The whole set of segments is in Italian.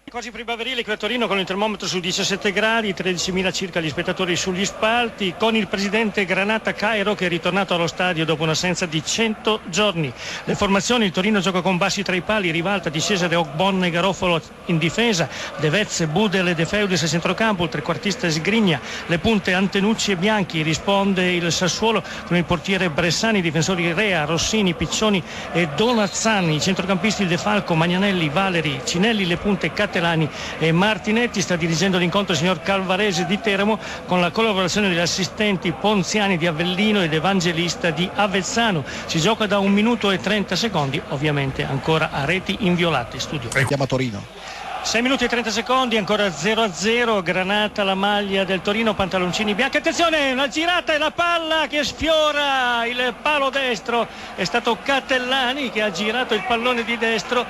Quasi primaverile qui a Torino con il termometro su 17 gradi, 13.000 circa gli spettatori sugli spalti, con il presidente Granata Cairo che è ritornato allo stadio dopo un'assenza di 100 giorni. Le formazioni: il Torino gioca con Bassi tra i pali, Rivalta di Cesare, Ogbon e Garofalo in difesa, De Vezze, Budel e De Feudis a centrocampo, il trequartista Sgrigna, le punte Antenucci e Bianchi. Risponde il Sassuolo con il portiere Bressani, i difensori Rea, Rossini, Piccioni e Donazzani, i centrocampisti De Falco, Magnanelli, Valeri, Cinelli, le punte Cattelani e Martinetti. Sta dirigendo l'incontro il signor Calvarese di Teramo con la collaborazione degli assistenti Ponziani di Avellino ed Evangelista di Avezzano. Si gioca da 1 minuto e 30 secondi, ovviamente ancora a reti inviolate. Studio. Chiama Torino. 6 minuti e 30 secondi, ancora 0-0, Granata la maglia del Torino, pantaloncini bianchi. Attenzione, una girata e la palla che sfiora il palo destro. È stato Catellani che ha girato il pallone di destro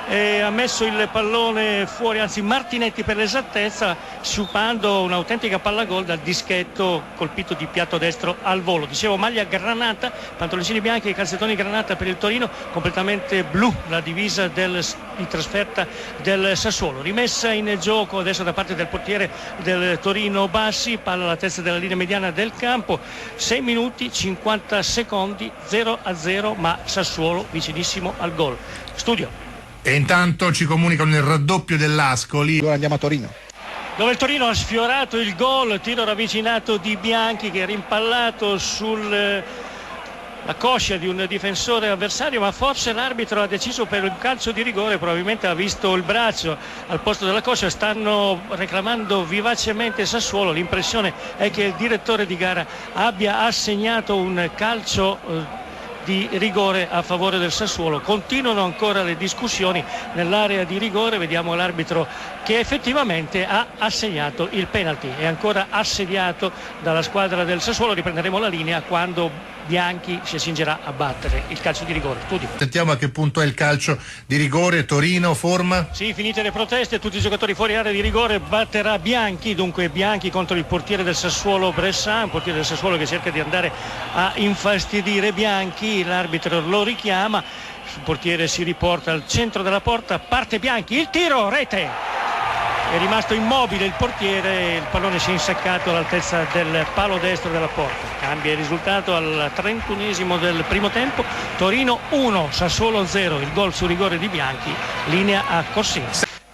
e ha messo il pallone fuori, anzi Martinetti per l'esattezza, sciupando un'autentica palla gol dal dischetto colpito di piatto destro al volo. Dicevo, maglia Granata, pantaloncini bianchi e calzettoni Granata per il Torino, completamente blu la divisa di trasferta del Sassuolo. Rimessa in gioco adesso da parte del portiere del Torino Bassi, palla alla testa della linea mediana del campo. 6 minuti 50 secondi, 0-0, ma Sassuolo vicinissimo al gol. Studio. E intanto ci comunicano il raddoppio dell'Ascoli. Allora andiamo a Torino, Dove il Torino ha sfiorato il gol, tiro ravvicinato di Bianchi che è rimpallato la coscia di un difensore avversario, ma forse l'arbitro ha deciso per un calcio di rigore, probabilmente ha visto il braccio al posto della coscia. Stanno reclamando vivacemente Sassuolo. L'impressione è che il direttore di gara abbia assegnato un calcio di rigore a favore del Sassuolo. Continuano ancora le discussioni nell'area di rigore, vediamo l'arbitro che effettivamente ha assegnato il penalty. È ancora assediato dalla squadra del Sassuolo. Riprenderemo la linea quando Bianchi si accingerà a battere il calcio di rigore. Studio. Sentiamo a che punto è il calcio di rigore. Torino, forma? Sì, finite le proteste, tutti i giocatori fuori area di rigore. Batterà Bianchi, dunque Bianchi contro il portiere del Sassuolo Bressan, un portiere del Sassuolo che cerca di andare a infastidire Bianchi. L'arbitro lo richiama, il portiere si riporta al centro della porta, parte Bianchi, il tiro, rete. È rimasto immobile il portiere, il pallone si è insaccato all'altezza del palo destro della porta. Cambia il risultato al 31esimo del primo tempo. Torino 1, Sassuolo 0, il gol su rigore di Bianchi, linea a Corsini.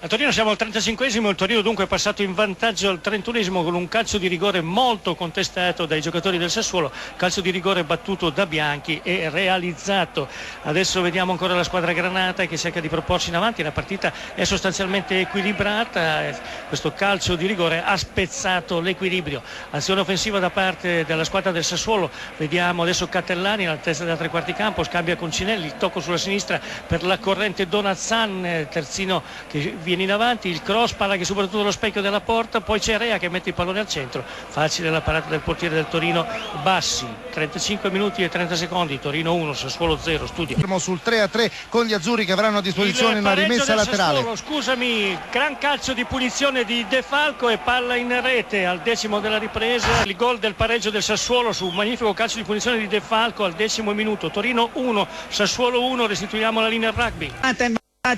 A Torino siamo al 35esimo, il Torino dunque è passato in vantaggio al 31esimo con un calcio di rigore molto contestato dai giocatori del Sassuolo, calcio di rigore battuto da Bianchi e realizzato. Adesso vediamo ancora la squadra Granata che cerca di proporsi in avanti, la partita è sostanzialmente equilibrata, questo calcio di rigore ha spezzato l'equilibrio. Azione offensiva da parte della squadra del Sassuolo, vediamo adesso Catellani alla testa da tre quarti campo, scambia con Cinelli, il tocco sulla sinistra per la corrente Donazzan, terzino che viene in avanti, il cross, palla che supera tutto lo specchio della porta, poi c'è Rea che mette il pallone al centro, facile la parata del portiere del Torino Bassi. 35 minuti e 30 secondi, Torino 1, Sassuolo 0. Studio. Siamo sul 3-3 con gli azzurri che avranno a disposizione una rimessa laterale. Sassuolo, scusami, gran calcio di punizione di De Falco e palla in rete al decimo della ripresa. Il gol del pareggio del Sassuolo su un magnifico calcio di punizione di De Falco al 10° minuto. Torino 1, Sassuolo 1, restituiamo la linea rugby.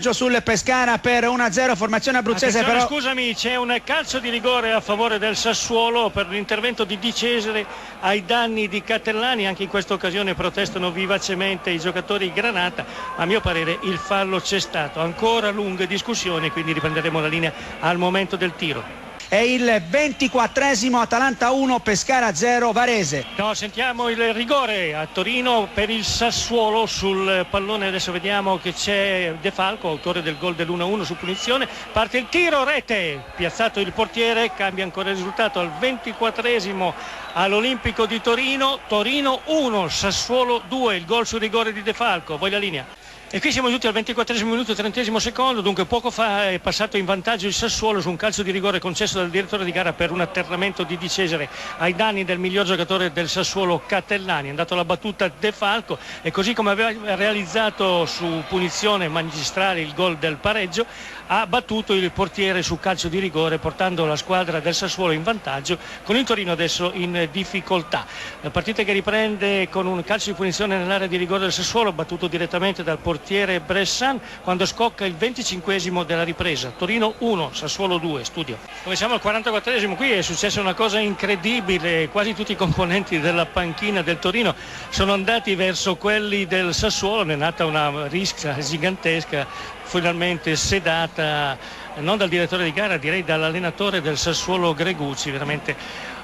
Sul Pescara per 1-0, formazione abruzzese. Attenzione, però scusami, c'è un calcio di rigore a favore del Sassuolo per l'intervento di Di Cesare ai danni di Catellani. Anche in questa occasione protestano vivacemente i giocatori Granata, a mio parere il fallo c'è stato. Ancora lunghe discussioni, quindi riprenderemo la linea al momento del tiro. è il 24esimo, Atalanta 1, Pescara 0, Varese. No, sentiamo il rigore a Torino per il Sassuolo sul pallone. Adesso vediamo che c'è De Falco, autore del gol dell'1-1 su punizione. Parte il tiro, rete, piazzato il portiere, cambia ancora il risultato al 24esimo all'Olimpico di Torino. Torino 1, Sassuolo 2, il gol sul rigore di De Falco. Voi la linea. E qui siamo giunti al 24esimo minuto e 30esimo secondo, dunque poco fa è passato in vantaggio il Sassuolo su un calcio di rigore concesso dal direttore di gara per un atterramento di Di Cesare ai danni del miglior giocatore del Sassuolo Catellani. È andato alla battuta De Falco e così come aveva realizzato su punizione magistrale il gol del pareggio, ha battuto il portiere su calcio di rigore portando la squadra del Sassuolo in vantaggio, con il Torino adesso in difficoltà. La partita che riprende con un calcio di punizione nell'area di rigore del Sassuolo battuto direttamente dal portiere portiere Bressan quando scocca il 25esimo della ripresa. Torino 1, Sassuolo 2, studio. Come siamo al 44esimo, qui è successa una cosa incredibile, quasi tutti i componenti della panchina del Torino sono andati verso quelli del Sassuolo, ne è nata una risca gigantesca, finalmente sedata non dal direttore di gara, direi dall'allenatore del Sassuolo Gregucci. Veramente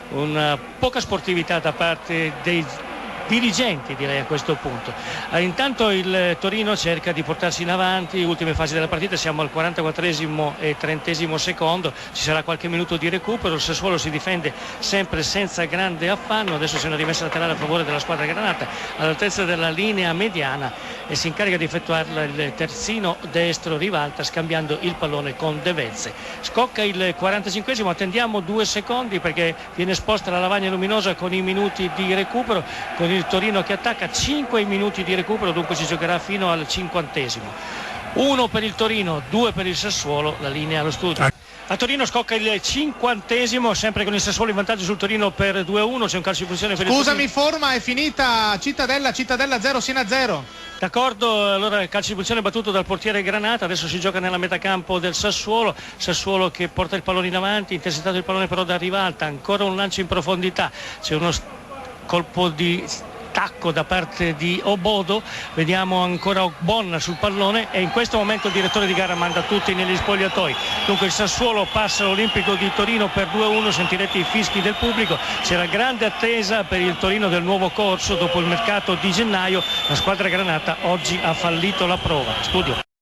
una poca sportività da parte dei dirigenti, direi, a questo punto. Intanto il Torino cerca di portarsi in avanti, ultime fasi della partita, siamo al 44esimo e 30esimo secondo, ci sarà qualche minuto di recupero, il Sassuolo si difende sempre senza grande affanno, adesso c'è una rimessa laterale a favore della squadra granata all'altezza della linea mediana e si incarica di effettuarla il terzino destro Rivalta scambiando il pallone con De Vezze. Scocca il 45esimo, attendiamo 2 secondi perché viene esposta la lavagna luminosa con i minuti di recupero, con il Torino che attacca, 5 minuti di recupero, dunque si giocherà fino al 50esimo. 1 per il Torino, 2 per il Sassuolo, la linea allo studio. A Torino scocca il 50esimo, sempre con il Sassuolo in vantaggio sul Torino per 2-1, c'è un calcio di punizione per il Torino. Scusami, forma, è finita, Cittadella 0, Siena 0. D'accordo, allora il calcio di punizione battuto dal portiere Granata, adesso si gioca nella metacampo del Sassuolo che porta il pallone in avanti, intensitato il pallone però da Rivalta, ancora un lancio in profondità, c'è uno colpo di tacco da parte di Obodo, vediamo ancora Ogbonna sul pallone e in questo momento il direttore di gara manda tutti negli spogliatoi. Dunque il Sassuolo passa all'Olimpico di Torino per 2-1, sentirete i fischi del pubblico, c'era grande attesa per il Torino del nuovo corso dopo il mercato di gennaio, la squadra granata oggi ha fallito la prova. Studio.